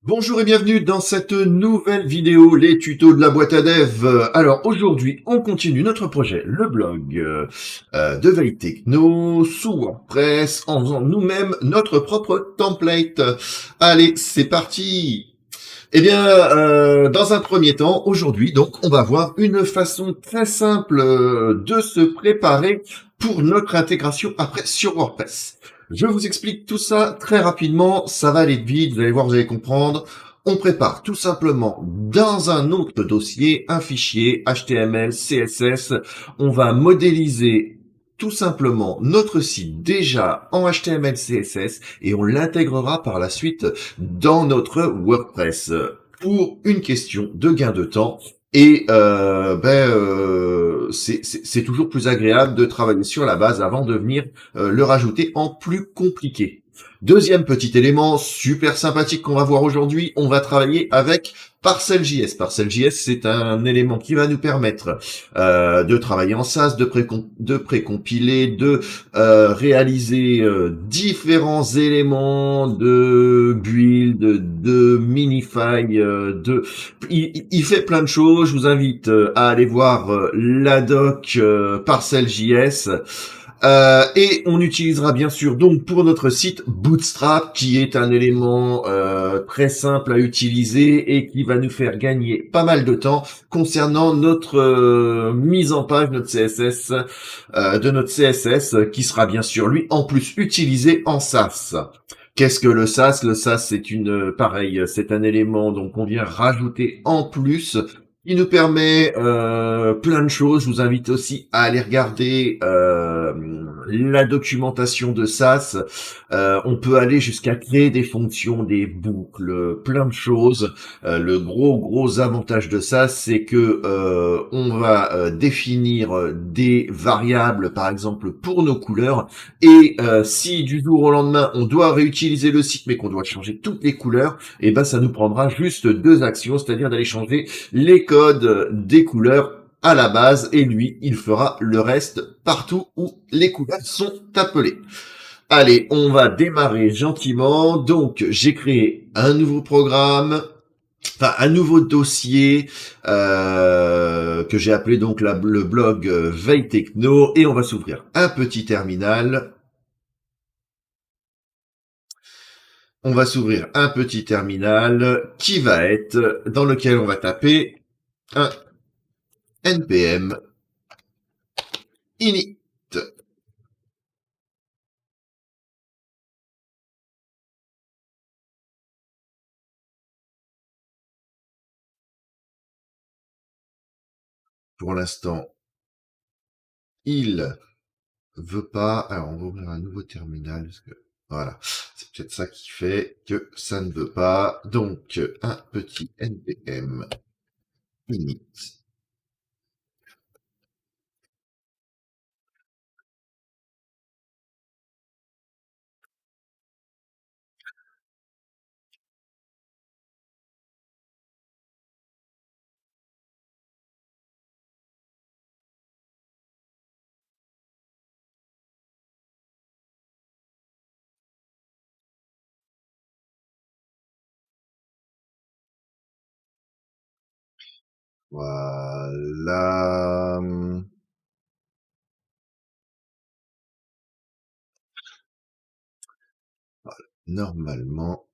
Bonjour et bienvenue dans cette nouvelle vidéo, les tutos de la boîte à dev. Alors aujourd'hui, on continue notre projet, le blog de Veille Techno sous WordPress en faisant nous-mêmes notre propre template. Allez, c'est parti. Eh bien, dans un premier temps, aujourd'hui, donc, on va voir une façon très simple de se préparer pour notre intégration après sur WordPress. Je vous explique tout ça très rapidement, ça va aller vite, vous allez voir, vous allez comprendre. On prépare tout simplement dans un autre dossier un fichier HTML, CSS. On va modéliser tout simplement notre site déjà en HTML, CSS et on l'intégrera par la suite dans notre WordPress pour une question de gain de temps. Et c'est toujours plus agréable de travailler sur la base avant de venir le rajouter en plus compliqué. Deuxième petit élément super sympathique qu'on va voir aujourd'hui, on va travailler avec Parcel.js. Parcel.js, c'est un élément qui va nous permettre de travailler en SaaS, de précompiler, de réaliser différents éléments de build, de minify, il fait plein de choses. Je vous invite à aller voir la doc Parcel.js. Et on utilisera bien sûr donc pour notre site Bootstrap, qui est un élément très simple à utiliser et qui va nous faire gagner pas mal de temps concernant notre mise en page, notre CSS, de notre CSS, qui sera bien sûr lui en plus utilisé en SaaS. Qu'est-ce que le SaaS? Le SaaS, c'est c'est un élément donc qu'on vient rajouter en plus. Il nous permet plein de choses. Je vous invite aussi à aller regarder la documentation de SAS. On peut aller jusqu'à créer des fonctions, des boucles, plein de choses. Le gros avantage de SAS, c'est que on va définir des variables, par exemple pour nos couleurs. Et si du jour au lendemain, on doit réutiliser le site, mais qu'on doit changer toutes les couleurs, et ben ça nous prendra juste deux actions, c'est-à-dire d'aller changer les codes des couleurs à la base, et lui, il fera le reste partout où les couleurs sont appelées. Allez, on va démarrer gentiment. Donc, j'ai créé un nouveau programme, enfin un nouveau dossier que j'ai appelé donc le blog Veille Techno, et on va s'ouvrir un petit terminal. On va s'ouvrir un petit terminal qui va être dans lequel on va taper un npm init. Pour l'instant, il veut pas. Alors, on va ouvrir un nouveau terminal parce que voilà, c'est peut-être ça qui fait que ça ne veut pas. Donc, un petit npm init. Voilà. Normalement,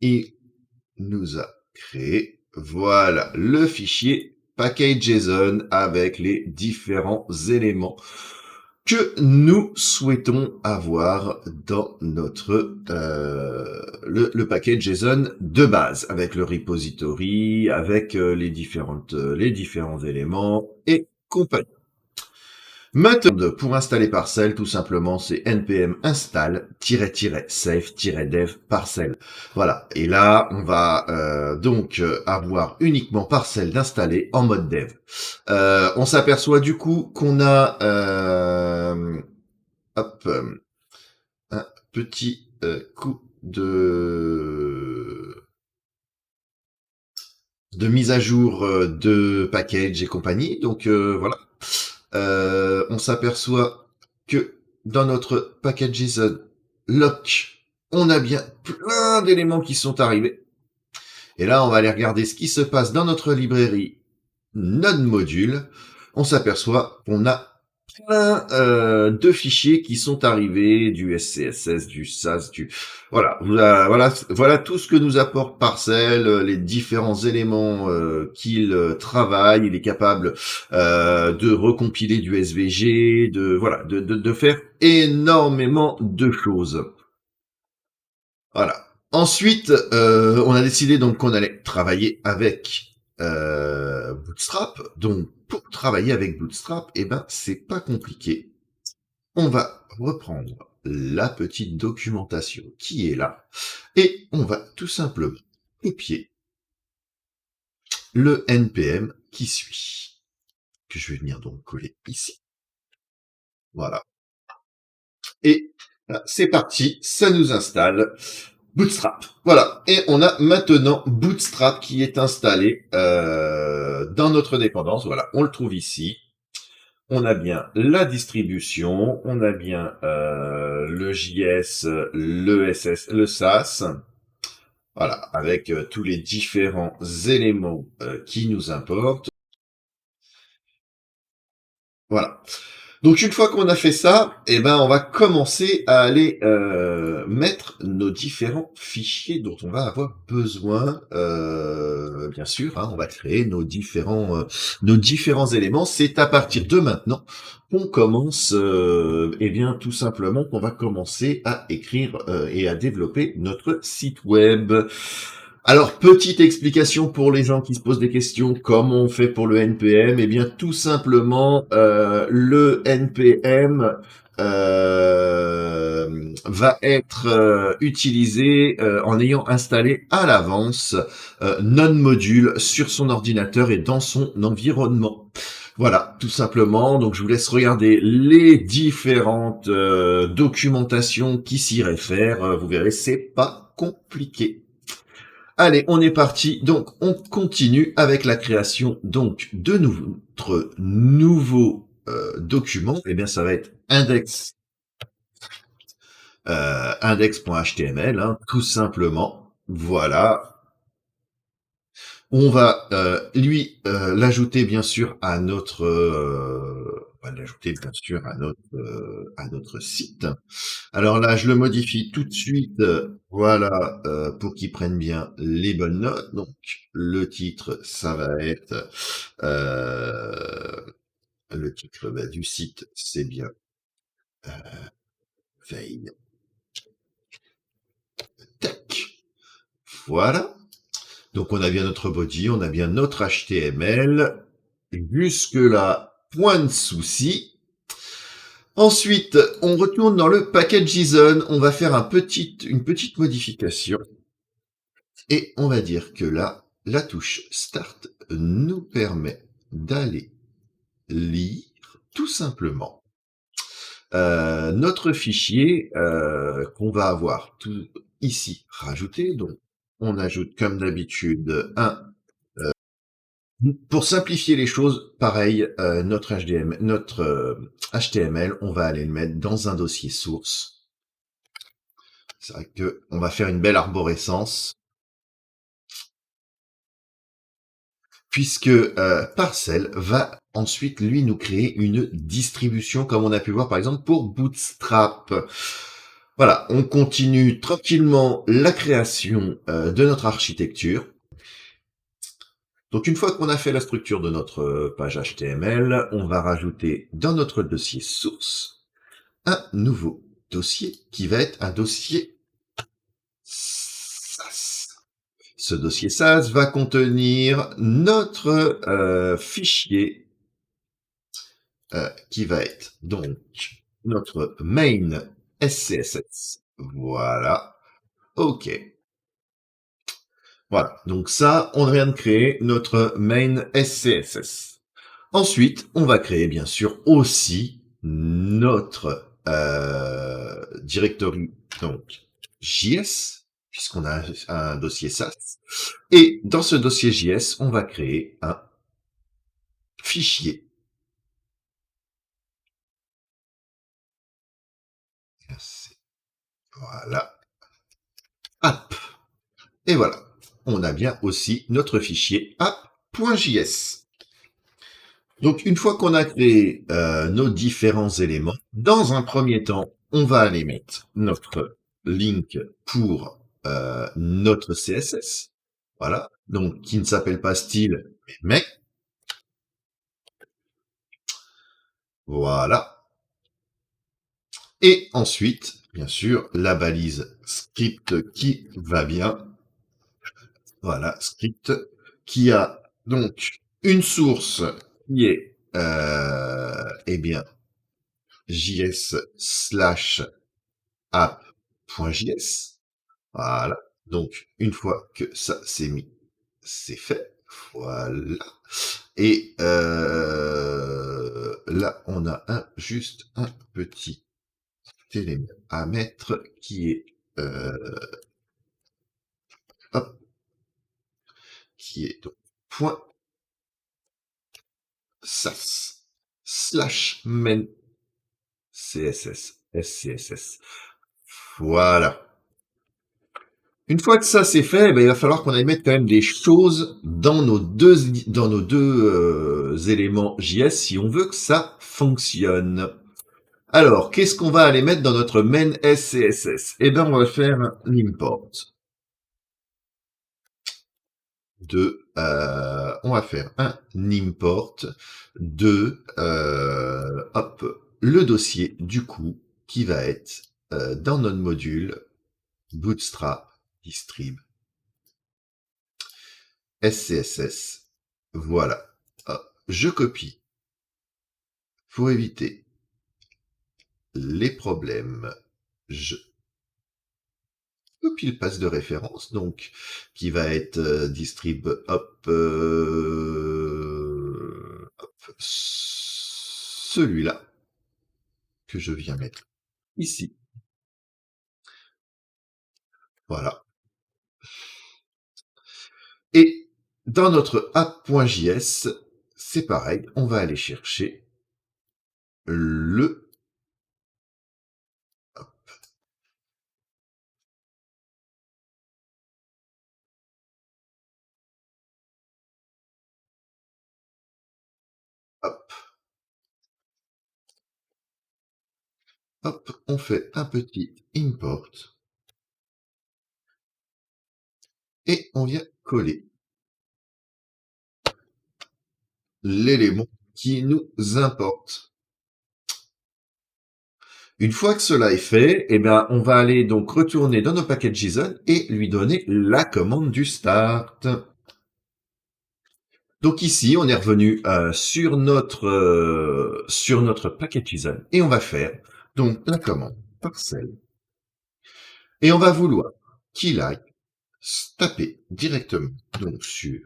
il nous a créé, voilà, le fichier package.json avec les différents éléments que nous souhaitons avoir dans notre le package JSON de base, avec le repository, avec les différents éléments et compagnie. Maintenant, pour installer Parcel, tout simplement, c'est npm install-save-dev Parcel. Voilà. Et là, on va donc avoir uniquement Parcel d'installer en mode dev. On s'aperçoit du coup qu'on a un petit coup de mise à jour de package et compagnie. Donc voilà. On s'aperçoit que dans notre package JSON lock, on a bien plein d'éléments qui sont arrivés. Et là, on va aller regarder ce qui se passe dans notre librairie Node Module. On s'aperçoit qu'on a plein de fichiers qui sont arrivés, du SCSS, du SAS, voilà tout ce que nous apporte Parcel, les différents éléments qu'il travaille. Il est capable de recompiler du SVG, de faire énormément de choses. Voilà. Ensuite, on a décidé donc qu'on allait travailler avec Bootstrap. Donc, pour travailler avec Bootstrap, eh ben, c'est pas compliqué. On va reprendre la petite documentation qui est là et on va tout simplement copier le NPM qui suit, que je vais venir donc coller ici. Voilà. Et c'est parti, ça nous installe Bootstrap. Voilà. Et on a maintenant Bootstrap qui est installé dans notre dépendance. Voilà, on le trouve ici. On a bien la distribution, on a bien le JS, le SS, le SAS. Voilà, avec tous les différents éléments qui nous importent. Voilà. Donc une fois qu'on a fait ça, eh ben on va commencer à aller mettre nos différents fichiers dont on va avoir besoin. Bien sûr, hein, on va créer nos différents éléments. C'est à partir de maintenant qu'on commence, eh bien tout simplement qu'on va commencer à écrire et à développer notre site web. Alors, petite explication pour les gens qui se posent des questions, comment on fait pour le NPM? Eh bien, tout simplement, le NPM va être utilisé en ayant installé à l'avance Node Module sur son ordinateur et dans son environnement. Voilà, tout simplement. Donc, je vous laisse regarder les différentes documentations qui s'y réfèrent. Vous verrez, c'est pas compliqué. Allez, on est parti. Donc, on continue avec la création donc de notre nouveau document. Eh bien, ça va être index.html, hein, tout simplement. Voilà. On va l'ajouter bien sûr à notre à notre site. Alors là, je le modifie tout de suite, voilà, pour qu'il prenne bien les bonnes notes. Donc, le titre, ça va être le titre du site, c'est bien veille. Tac. Voilà. Donc, on a bien notre body, on a bien notre HTML. Jusque-là, point de souci. Ensuite, on retourne dans le package JSON. On va faire une petite modification. Et on va dire que là, la touche Start nous permet d'aller lire tout simplement notre fichier qu'on va avoir tout ici rajouté. Donc, on ajoute comme d'habitude un. Pour simplifier les choses, pareil, notre HTML, on va aller le mettre dans un dossier source. C'est vrai que on va faire une belle arborescence. Puisque Parcel va ensuite, lui, nous créer une distribution, comme on a pu voir, par exemple, pour Bootstrap. Voilà, on continue tranquillement la création de notre architecture. Donc, une fois qu'on a fait la structure de notre page HTML, on va rajouter dans notre dossier source un nouveau dossier qui va être un dossier SAS. Ce dossier SAS va contenir notre fichier qui va être donc notre main SCSS. Voilà. OK. Voilà. Donc ça, on vient de créer notre main SCSS. Ensuite, on va créer bien sûr aussi notre directory donc JS puisqu'on a un dossier SAS. Et dans ce dossier JS, on va créer un fichier. Voilà. Et voilà, on a bien aussi notre fichier app.js. Donc, une fois qu'on a créé nos différents éléments, dans un premier temps, on va aller mettre notre link pour notre CSS. Voilà, donc qui ne s'appelle pas style, mais voilà. Et ensuite, bien sûr, la balise script qui va bien. Voilà, script qui a donc une source qui est eh bien js slash app.js. Voilà. Donc, une fois que ça c'est mis, c'est fait. Voilà. Et là, on a juste un petit élément à mettre qui est hop, qui est donc point sas slash main css scss. Voilà. Une fois que ça c'est fait, il va falloir qu'on aille mettre quand même des choses dans nos deux éléments JS si on veut que ça fonctionne. Alors, qu'est-ce qu'on va aller mettre dans notre main SCSS? Eh bien, on va faire un import on va faire un import de hop, le dossier du coup qui va être dans notre module Bootstrap Distrib SCSS. Voilà. Hop, je copie pour éviter les problèmes. Je copie le passe de référence, donc qui va être distrib hop, celui-là que je viens mettre ici. Voilà. Et dans notre app.js, c'est pareil, on va aller chercher le hop. Hop, on fait un petit import et on vient coller l'élément qui nous importe. Une fois que cela est fait, eh bien, on va aller donc retourner dans nos paquets JSON et lui donner la commande du start. Donc ici, on est revenu sur notre paquet JSON et on va faire donc la commande parcelle. Et on va vouloir qu'il aille se taper directement donc sur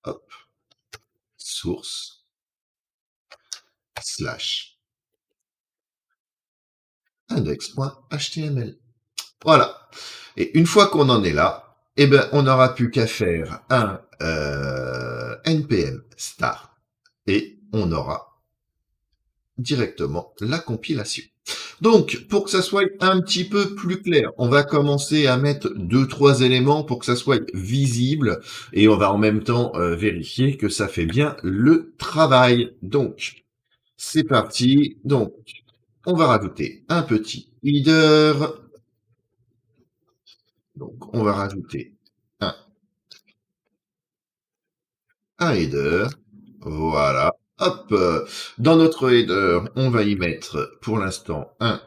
hop, source slash index.html. Voilà. Et une fois qu'on en est là, eh ben, on n'aura plus qu'à faire un npm start et on aura directement la compilation. Donc, pour que ça soit un petit peu plus clair, on va commencer à mettre 2-3 éléments pour que ça soit visible et on va en même temps vérifier que ça fait bien le travail. Donc, c'est parti. Donc, on va rajouter un petit header. Donc, on va rajouter un header. Voilà. Hop. Dans notre header, on va y mettre pour l'instant un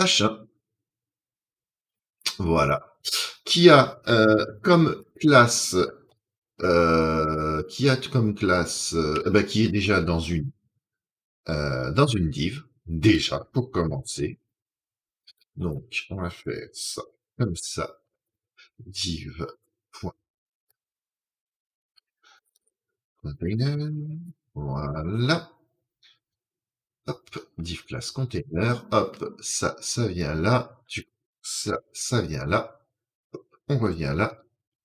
H1. Voilà. Qui a comme classe qui est déjà dans une div déjà pour commencer. Donc on va faire ça comme ça, div container, voilà, hop, div class container, hop, ça vient là, ça vient là, hop, on revient là,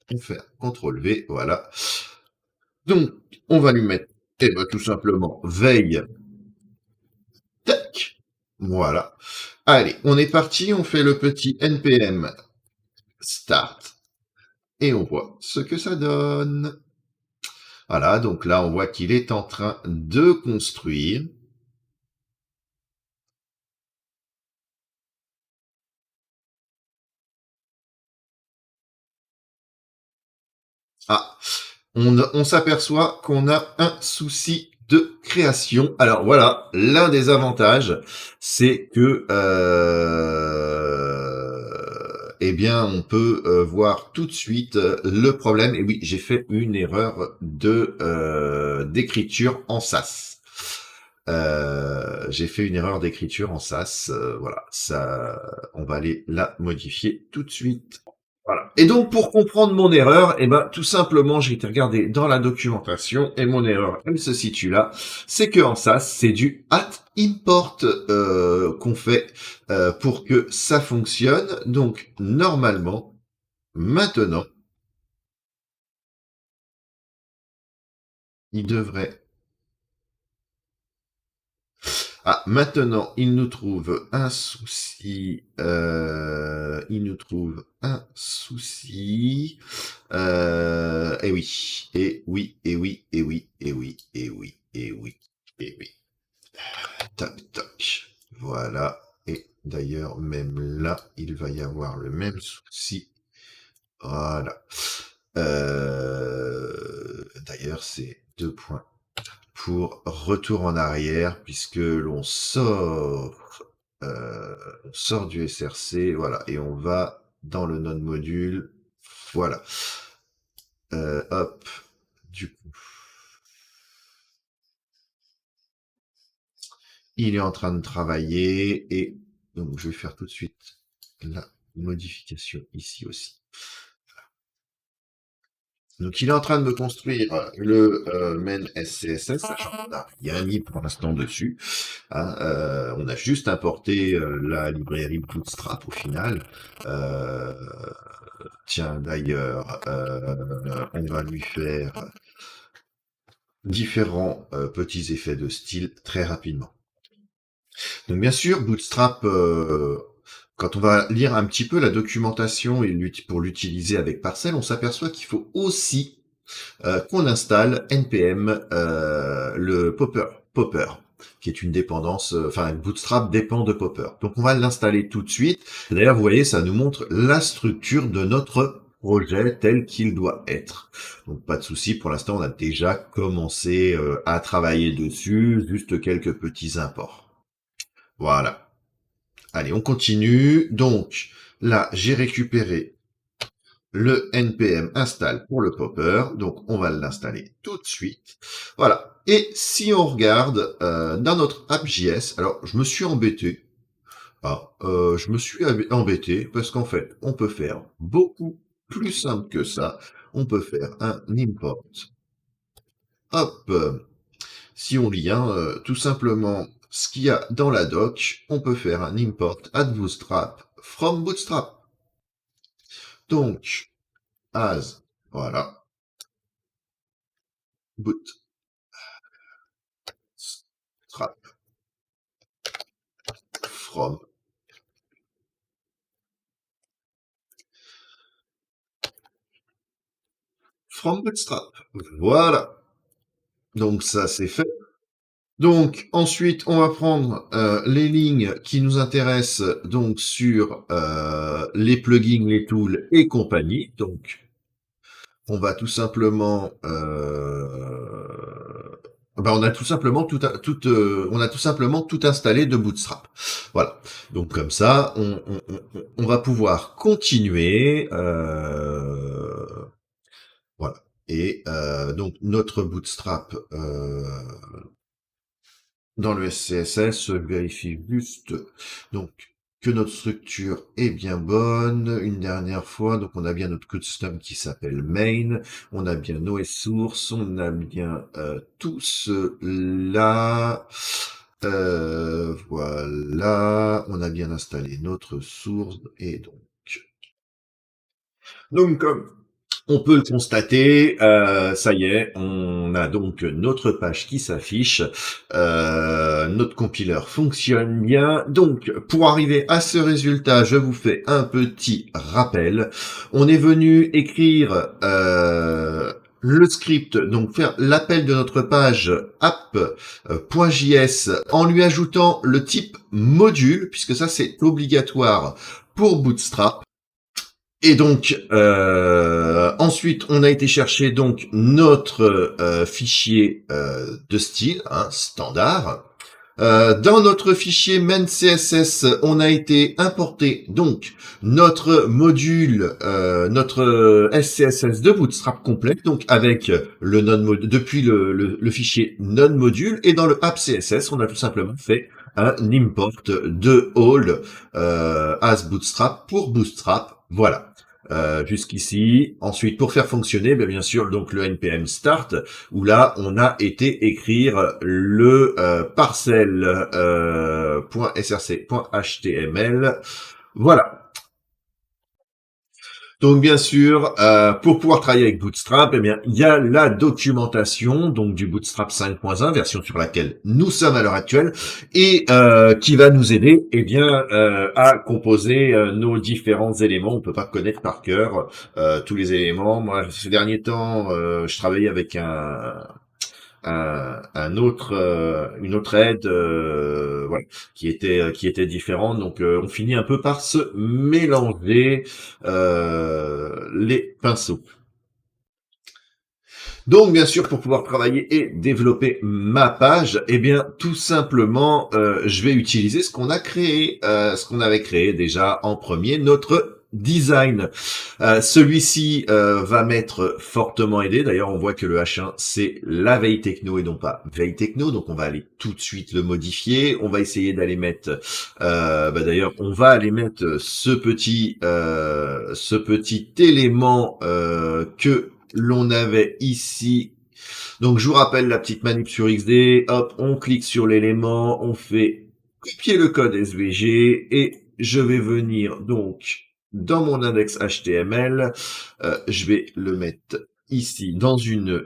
on fait CTRL V, voilà. Donc on va lui mettre tout simplement veille. Tac. Voilà. Allez, on est parti, on fait le petit npm Start. Et on voit ce que ça donne. Voilà, donc là, on voit qu'il est en train de construire. Ah, on s'aperçoit qu'on a un souci de création. Alors voilà, l'un des avantages, c'est que eh bien, on peut voir tout de suite le problème. Et oui, j'ai fait une erreur de d'écriture en SAS. J'ai fait une erreur d'écriture en SAS. Voilà, ça, on va aller la modifier tout de suite. Voilà. Et donc, pour comprendre mon erreur, eh ben, tout simplement, j'ai été regarder dans la documentation et mon erreur, elle se situe là. C'est que en SAS, c'est du at import qu'on fait pour que ça fonctionne. Donc, normalement, maintenant, il devrait. Ah, maintenant, il nous trouve un souci. Il nous trouve un souci. Et oui, et oui, et oui, et oui, et oui, et oui, et oui, et oui. Tac, tac. Voilà. Et d'ailleurs, même là, il va y avoir le même souci. Voilà. D'ailleurs, c'est 2 points pour retour en arrière, puisque on sort du SRC, voilà, et on va dans le node module, voilà. Hop, du coup, il est en train de travailler, et donc je vais faire tout de suite la modification ici aussi. Donc il est en train de me construire le main SCSS, sachant qu'on n'a rien mis pour l'instant dessus. Hein, on a juste importé la librairie Bootstrap au final. Euh, Tiens, d'ailleurs, on va lui faire différents petits effets de style très rapidement. Donc bien sûr, Bootstrap, quand on va lire un petit peu la documentation et pour l'utiliser avec Parcel, on s'aperçoit qu'il faut aussi qu'on installe npm le Popper, qui est une dépendance, enfin Bootstrap dépend de Popper. Donc on va l'installer tout de suite. D'ailleurs, vous voyez, ça nous montre la structure de notre projet tel qu'il doit être. Donc pas de souci, pour l'instant on a déjà commencé à travailler dessus, juste quelques petits imports. Voilà. Allez, on continue. Donc là, j'ai récupéré le npm install pour le popper, donc on va l'installer tout de suite. Voilà. Et si on regarde dans notre app.js, alors je me suis embêté. Je me suis embêté parce qu'en fait, on peut faire beaucoup plus simple que ça. On peut faire un import. Hop, si on lit tout simplement ce qu'il y a dans la doc, on peut faire un import add bootstrap from bootstrap. Donc, as, voilà, bootstrap from Bootstrap. Voilà. Donc ça c'est fait. Donc ensuite on va prendre les lignes qui nous intéressent donc sur les plugins, les tools et compagnie. Donc on va tout simplement on a tout simplement on a tout simplement tout installé de Bootstrap. Voilà. Donc comme ça, on va pouvoir continuer. Voilà. Et donc notre Bootstrap dans le SCSS vérifie juste donc que notre structure est bien bonne. Une dernière fois, donc on a bien notre custom qui s'appelle main, on a bien nos sources, on a bien tout cela. Voilà, on a bien installé notre source et donc On peut le constater, ça y est, on a donc notre page qui s'affiche, notre compiler fonctionne bien. Donc, pour arriver à ce résultat, je vous fais un petit rappel. On est venu écrire le script, donc faire l'appel de notre page app.js en lui ajoutant le type module, puisque ça c'est obligatoire pour Bootstrap. Et donc ensuite, on a été chercher donc notre fichier de style standard. Dans notre fichier main CSS, on a été importer donc notre module, notre SCSS de Bootstrap complet, donc avec le non-module depuis le fichier non-module, et dans le app CSS, on a tout simplement fait un import de all as Bootstrap pour Bootstrap. Voilà. Jusqu'ici. Ensuite, pour faire fonctionner, bien sûr, donc le npm start, où là, on a été écrire le parcel .src.html. Voilà. Donc bien sûr, pour pouvoir travailler avec Bootstrap, eh bien il y a la documentation donc du Bootstrap 5.1, version sur laquelle nous sommes à l'heure actuelle, et qui va nous aider à composer nos différents éléments. On peut pas connaître par cœur tous les éléments. Moi, ces derniers temps, je travaillais avec une autre aide voilà, qui était différente, donc on finit un peu par se mélanger les pinceaux. Donc bien sûr, pour pouvoir travailler et développer ma page, eh bien tout simplement je vais utiliser ce qu'on a créé, ce qu'on avait créé déjà en premier, notre design. Celui-ci va m'être fortement aidé. D'ailleurs, on voit que le H1 c'est la veille techno et non pas veille techno, donc on va aller tout de suite le modifier. On va essayer d'aller mettre, d'ailleurs, on va aller mettre ce petit élément que l'on avait ici. Donc je vous rappelle la petite manip sur XD. Hop, on clique sur l'élément, on fait copier le code SVG et je vais venir donc dans mon index HTML, je vais le mettre ici dans une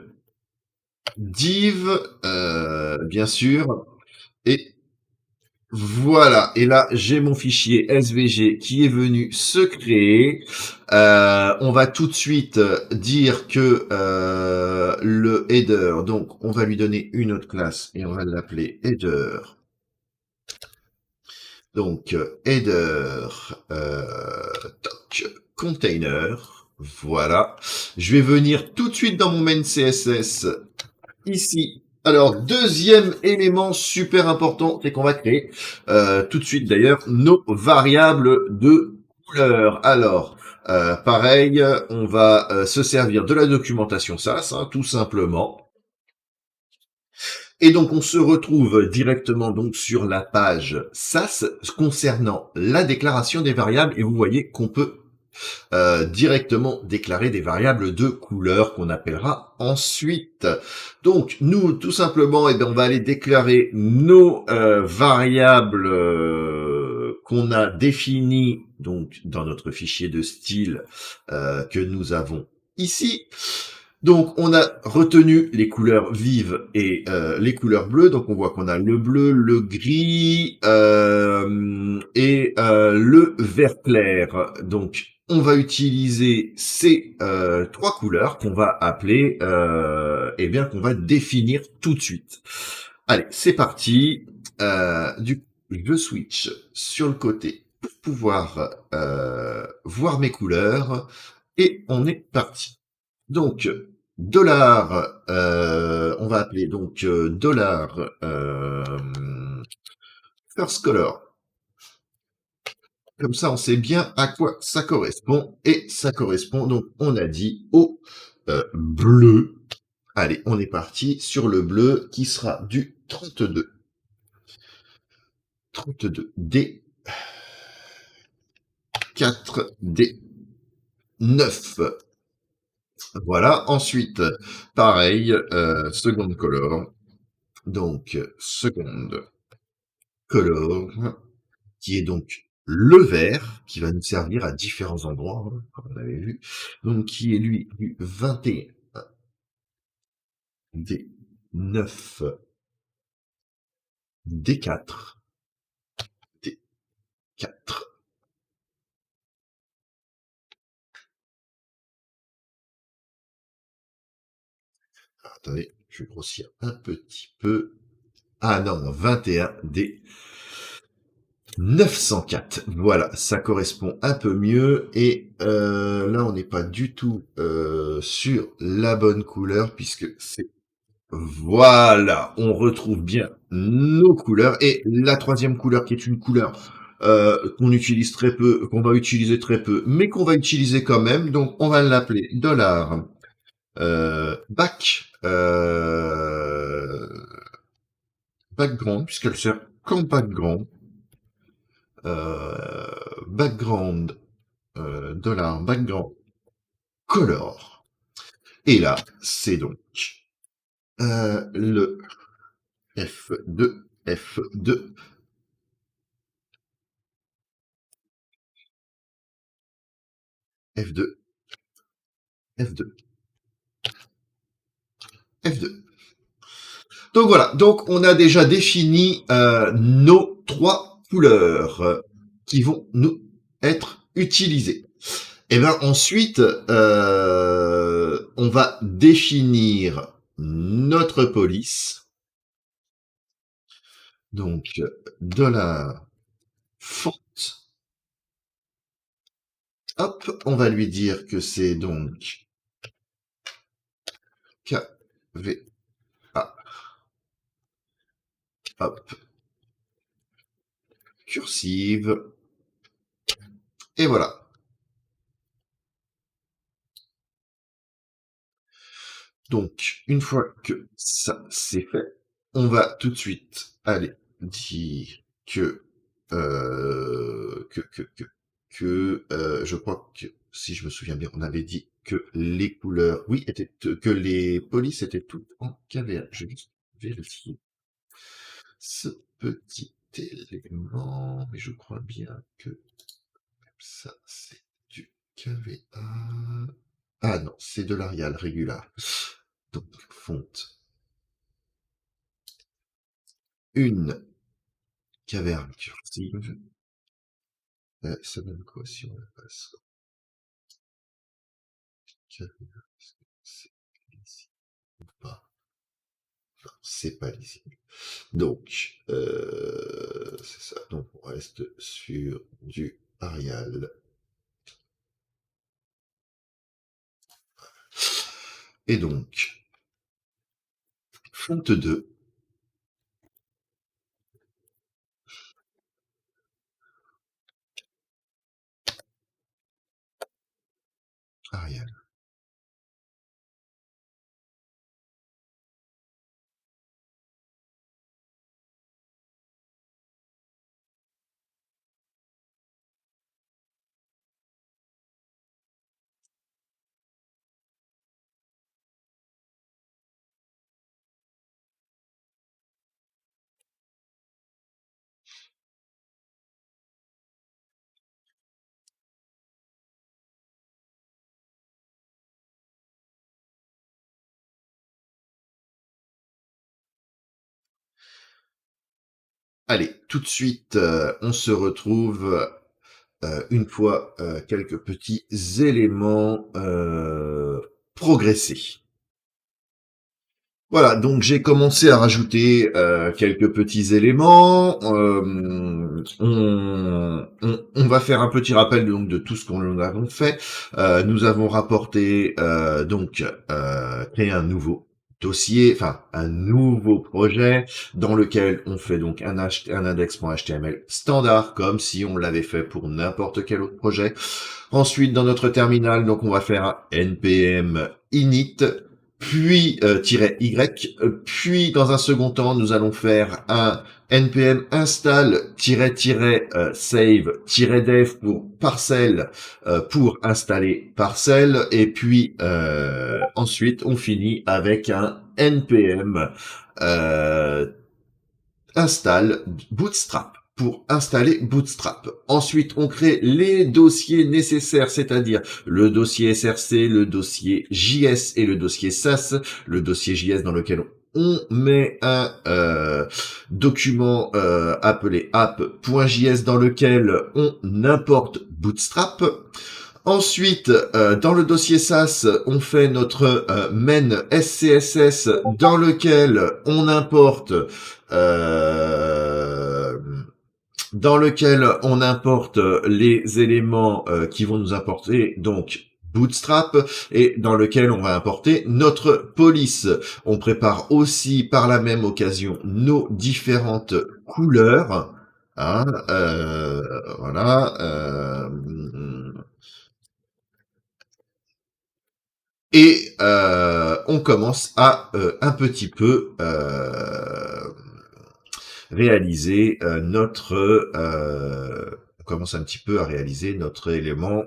div, bien sûr, et voilà. Et là, j'ai mon fichier SVG qui est venu se créer. On va tout de suite dire que le header, donc on va lui donner une autre classe et on va l'appeler header. Donc header container, voilà. Je vais venir tout de suite dans mon main CSS ici. Alors deuxième élément super important, c'est qu'on va créer tout de suite d'ailleurs nos variables de couleur. Alors pareil, on va se servir de la documentation SAS, tout simplement. Et donc on se retrouve directement donc sur la page SAS concernant la déclaration des variables, et vous voyez qu'on peut directement déclarer des variables de couleur qu'on appellera ensuite. Donc nous tout simplement, on va aller déclarer nos variables qu'on a définies donc dans notre fichier de style que nous avons ici. Donc on a retenu les couleurs vives et les couleurs bleues. Donc on voit qu'on a le bleu, le gris et le vert clair. Donc on va utiliser ces trois couleurs qu'on va appeler, qu'on va définir tout de suite. Allez, c'est parti. Du coup, je switch sur le côté pour pouvoir voir mes couleurs et on est parti. Donc dollar, on va appeler donc dollar first color. Comme ça, on sait bien à quoi ça correspond. Et ça correspond, donc, on a dit au bleu. Allez, on est parti sur le bleu qui sera du 32. 32D. 4D. 9. Voilà. Ensuite, pareil, seconde color. Donc, seconde color, qui est donc le vert, qui va nous servir à différents endroits, hein, comme on avait vu, donc qui est lui du 21, D9, D4, D4. Alors, attendez, je vais grossir un petit peu. Ah non, 21 D 904. Voilà, ça correspond un peu mieux. Et là, on n'est pas du tout sur la bonne couleur puisque c'est... Voilà, on retrouve bien nos couleurs. Et la troisième couleur qui est une couleur qu'on utilise très peu, qu'on va utiliser très peu, mais qu'on va utiliser quand même. Donc, on va l'appeler dollar back background, puisqu'elle sert comme background. Background, dollar, background, color. Et là, c'est donc le F2, F2, F2, F2, F2. Donc voilà, donc on a déjà défini nos trois couleurs qui vont nous être utilisées. Et bien ensuite, on va définir notre police. Donc, dollar font. Hop, on va lui dire que c'est donc KVA. Hop, cursive. Et voilà. Donc, une fois que ça c'est fait, on va tout de suite aller dire que je crois que si je me souviens bien, on avait dit que les couleurs, oui, étaient que les polices étaient toutes en KVA. Je vais juste vérifier ce petit élément, mais je crois bien que ça c'est du KVA. Ah non, c'est de l'Arial régular. Donc, fonte. Une caverne cursive. Ça donne quoi si on la passe? C'est lisible ou pas? Non, c'est pas lisible. Donc, c'est ça. Donc, on reste sur du Arial. Et donc, fonte 2. Arial. Allez, tout de suite, on se retrouve une fois quelques petits éléments progressés. Voilà, donc j'ai commencé à rajouter quelques petits éléments. On va faire un petit rappel donc de tout ce qu'on a fait. Nous avons rapporté créé un nouveau dossier, enfin un nouveau projet dans lequel on fait donc un index.html standard comme si on l'avait fait pour n'importe quel autre projet. Ensuite, dans notre terminal, donc on va faire un npm init puis -y, puis dans un second temps, nous allons faire un npm install save dev pour parcelle pour installer parcelle, et puis ensuite on finit avec un npm install bootstrap. pour installer Bootstrap. Ensuite, on crée les dossiers nécessaires, c'est-à-dire le dossier SRC, le dossier JS et le dossier SAS. Le dossier JS dans lequel on met un document appelé app.js dans lequel on importe Bootstrap. Ensuite, dans le dossier SAS, on fait notre main SCSS dans lequel on importe les éléments qui vont nous importer donc Bootstrap et dans lequel on va importer notre police. On prépare aussi par la même occasion nos différentes couleurs. Hein, voilà. Et on commence à un petit peu réaliser on commence un petit peu à réaliser notre élément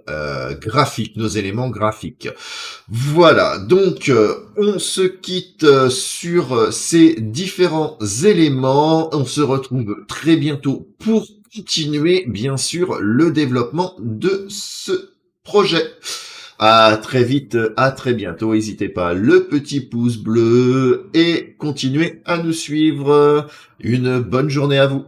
graphique, nos éléments graphiques. Voilà, donc on se quitte sur ces différents éléments. On se retrouve très bientôt pour continuer, bien sûr, le développement de ce projet. À très vite, à très bientôt. N'hésitez pas, le petit pouce bleu et continuez à nous suivre. Une bonne journée à vous.